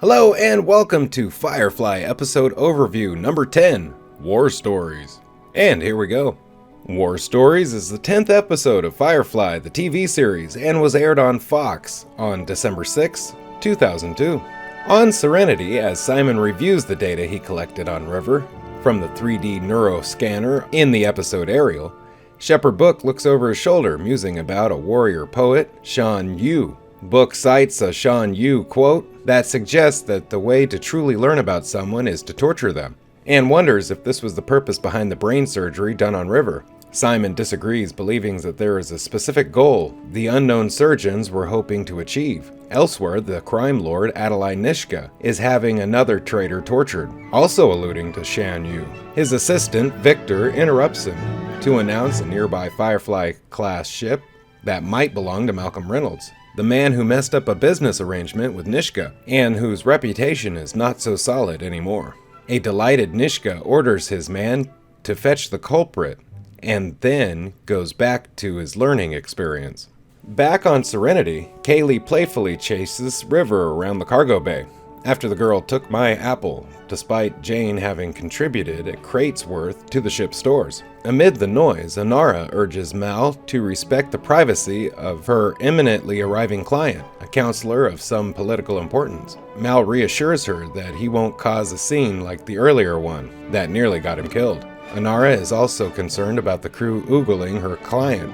Hello and welcome to Firefly episode overview number 10, War Stories. And here we go. War Stories is the 10th episode of Firefly, the TV series, and was aired on Fox on December 6, 2002. On Serenity, as Simon reviews the data he collected on River from the 3D neuroscanner in the episode Ariel, Shepard Book looks over his shoulder musing about a warrior poet, Shan Yu. Book cites a Shan Yu quote that suggests that the way to truly learn about someone is to torture them, and wonders if this was the purpose behind the brain surgery done on River. Simon disagrees, believing that there is a specific goal the unknown surgeons were hoping to achieve. Elsewhere, the crime lord Adelai Niska is having another traitor tortured, also alluding to Shan Yu. His assistant, Victor, interrupts him to announce a nearby Firefly-class ship that might belong to Malcolm Reynolds, the man who messed up a business arrangement with Niska, and whose reputation is not so solid anymore. A delighted Niska orders his man to fetch the culprit, and then goes back to his learning experience. Back on Serenity, Kaylee playfully chases River around the cargo bay after the girl took my apple, despite Jane having contributed a crate's worth to the ship's stores. Amid the noise, Inara urges Mal to respect the privacy of her imminently arriving client, a counselor of some political importance. Mal reassures her that he won't cause a scene like the earlier one that nearly got him killed. Inara is also concerned about the crew oogling her client.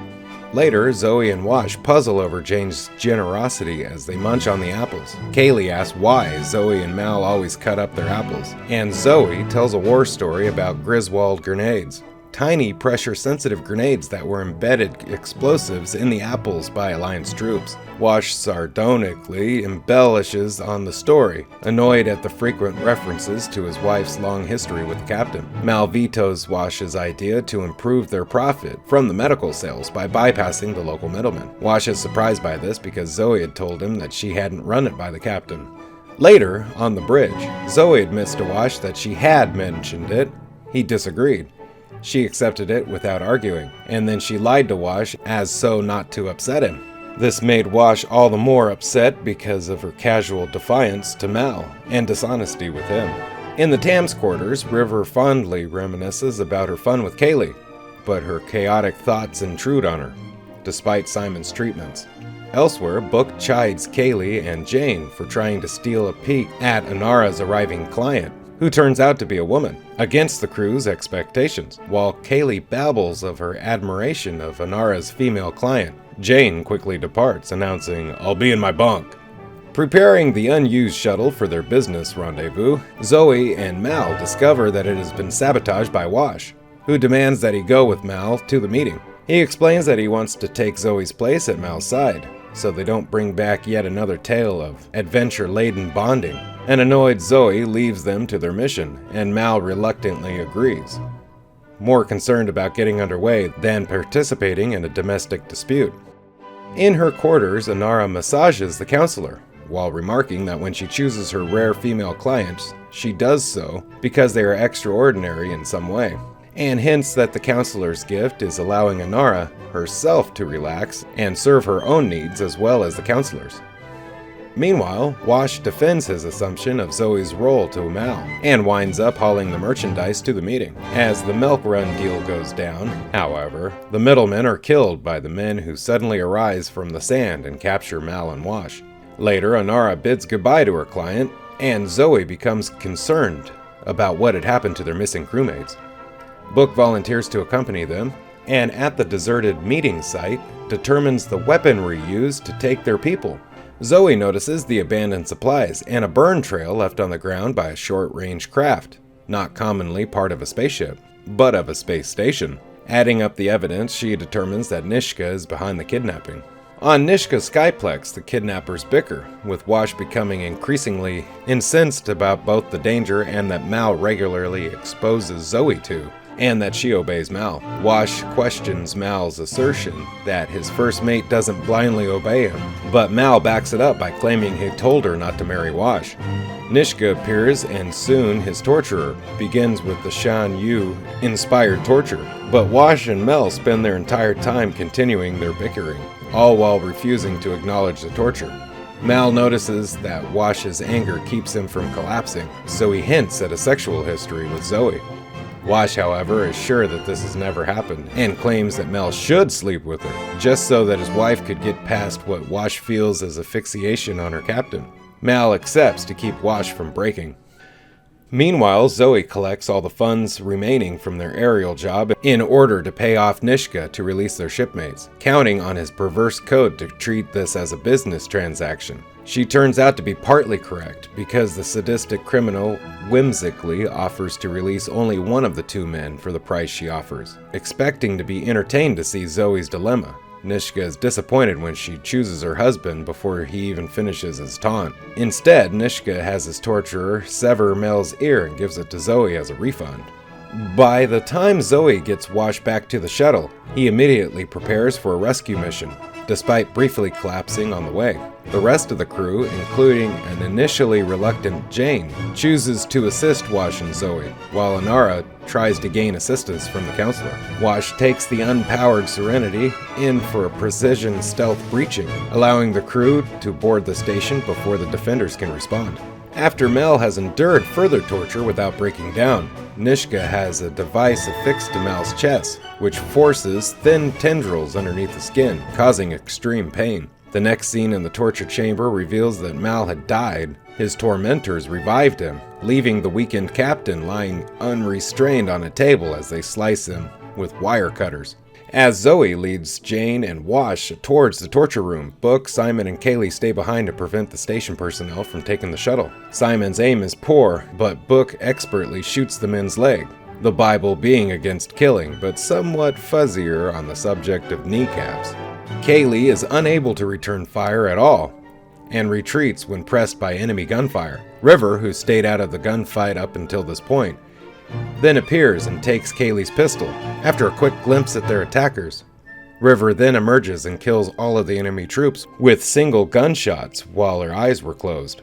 Later, Zoe and Wash puzzle over Jane's generosity as they munch on the apples. Kaylee asks why Zoe and Mal always cut up their apples, and Zoe tells a war story about Griswold grenades, tiny pressure-sensitive grenades that were embedded explosives in the apples by Alliance troops. Wash sardonically embellishes on the story, annoyed at the frequent references to his wife's long history with the captain. Mal vetoes Wash's idea to improve their profit from the medical sales by bypassing the local middleman. Wash is surprised by this because Zoe had told him that she hadn't run it by the captain. Later, on the bridge, Zoe admits to Wash that she had mentioned it. He disagreed. She accepted it without arguing, and then she lied to Wash as so not to upset him. This made Wash all the more upset because of her casual defiance to Mal and dishonesty with him. In the Tams quarters, River fondly reminisces about her fun with Kaylee, but her chaotic thoughts intrude on her, despite Simon's treatments. Elsewhere, Book chides Kaylee and Jane for trying to steal a peek at Inara's arriving client, who turns out to be a woman, against the crew's expectations. While Kaylee babbles of her admiration of Inara's female client, Jane quickly departs, announcing, "I'll be in my bunk." Preparing the unused shuttle for their business rendezvous, Zoe and Mal discover that it has been sabotaged by Wash, who demands that he go with Mal to the meeting. He explains that he wants to take Zoe's place at Mal's side, so they don't bring back yet another tale of adventure-laden bonding. An annoyed Zoe leaves them to their mission, and Mal reluctantly agrees, more concerned about getting underway than participating in a domestic dispute. In her quarters, Inara massages the counselor, while remarking that when she chooses her rare female clients, she does so because they are extraordinary in some way, and hints that the counselor's gift is allowing Inara herself to relax and serve her own needs as well as the counselor's. Meanwhile, Wash defends his assumption of Zoe's role to Mal, and winds up hauling the merchandise to the meeting. As the milk run deal goes down, however, the middlemen are killed by the men who suddenly arise from the sand and capture Mal and Wash. Later, Inara bids goodbye to her client, and Zoe becomes concerned about what had happened to their missing crewmates. Book volunteers to accompany them, and at the deserted meeting site, determines the weaponry used to take their people. Zoe notices the abandoned supplies and a burn trail left on the ground by a short-range craft, not commonly part of a spaceship, but of a space station. Adding up the evidence, she determines that Niska is behind the kidnapping. On Nishka's skyplex, the kidnappers bicker, with Wash becoming increasingly incensed about both the danger and that Mal regularly exposes Zoe to, and that she obeys Mal. Wash questions Mal's assertion that his first mate doesn't blindly obey him, but Mal backs it up by claiming he told her not to marry Wash. Niska appears, and soon his torturer begins with the Shan Yu-inspired torture, but Wash and Mel spend their entire time continuing their bickering, all while refusing to acknowledge the torture. Mal notices that Wash's anger keeps him from collapsing, so he hints at a sexual history with Zoe. Wash, however, is sure that this has never happened, and claims that Mel should sleep with her, just so that his wife could get past what Wash feels as asphyxiation on her captain. Mal accepts to keep Wash from breaking. Meanwhile, Zoe collects all the funds remaining from their aerial job in order to pay off Niska to release their shipmates, counting on his perverse code to treat this as a business transaction. She turns out to be partly correct, because the sadistic criminal whimsically offers to release only one of the two men for the price she offers, expecting to be entertained to see Zoe's dilemma. Niska is disappointed when she chooses her husband before he even finishes his taunt. Instead, Niska has his torturer sever Mel's ear and gives it to Zoe as a refund. By the time Zoe gets washed back to the shuttle, he immediately prepares for a rescue mission, despite briefly collapsing on the way. The rest of the crew, including an initially reluctant Jane, chooses to assist Wash and Zoe, while Inara tries to gain assistance from the counselor. Wash takes the unpowered Serenity in for a precision stealth breaching, allowing the crew to board the station before the defenders can respond. After Mel has endured further torture without breaking down, Niska has a device affixed to Mel's chest, which forces thin tendrils underneath the skin, causing extreme pain. The next scene in the torture chamber reveals that Mal had died. His tormentors revived him, leaving the weakened captain lying unrestrained on a table as they slice him with wire cutters. As Zoe leads Jane and Wash towards the torture room, Book, Simon, and Kaylee stay behind to prevent the station personnel from taking the shuttle. Simon's aim is poor, but Book expertly shoots the men's leg, the Bible being against killing, but somewhat fuzzier on the subject of kneecaps. Kaylee is unable to return fire at all, and retreats when pressed by enemy gunfire. River, who stayed out of the gunfight up until this point, then appears and takes Kaylee's pistol. After a quick glimpse at their attackers, River then emerges and kills all of the enemy troops with single gunshots while her eyes were closed,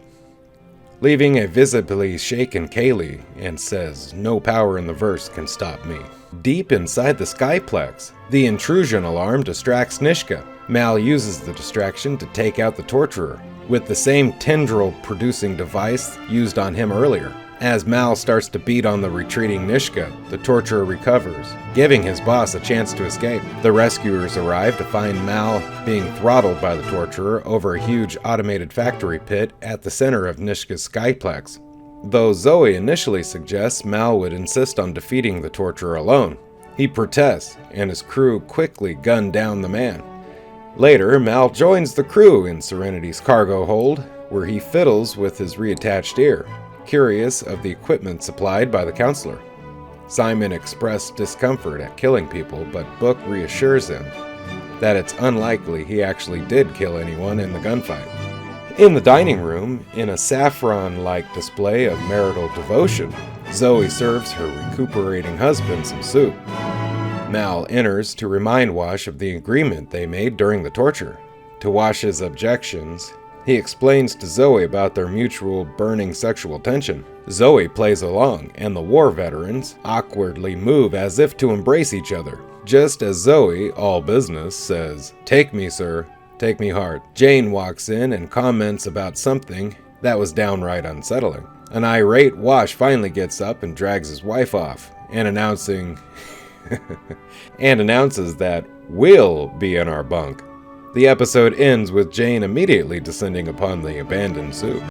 leaving a visibly shaken Kaylee, and says, "No power in the verse can stop me." Deep inside the Skyplex, the intrusion alarm distracts Niska. Mal uses the distraction to take out the torturer, with the same tendril-producing device used on him earlier. As Mal starts to beat on the retreating Niska, the torturer recovers, giving his boss a chance to escape. The rescuers arrive to find Mal being throttled by the torturer over a huge automated factory pit at the center of Nishka's Skyplex. Though Zoe initially suggests Mal would insist on defeating the torturer alone, he protests, and his crew quickly gun down the man. Later, Mal joins the crew in Serenity's cargo hold, where he fiddles with his reattached ear, curious of the equipment supplied by the counselor. Simon expressed discomfort at killing people, but Book reassures him that it's unlikely he actually did kill anyone in the gunfight. In the dining room, in a saffron-like display of marital devotion, Zoe serves her recuperating husband some soup. Mal enters to remind Wash of the agreement they made during the torture. To Wash's objections, he explains to Zoe about their mutual burning sexual tension. Zoe plays along, and the war veterans awkwardly move as if to embrace each other. Just as Zoe, all business, says, "Take me, sir. Take me hard." Jane walks in and comments about something that was downright unsettling. An irate Wash finally gets up and drags his wife off, and announces that we'll be in our bunk. The episode ends with Jane immediately descending upon the abandoned soup.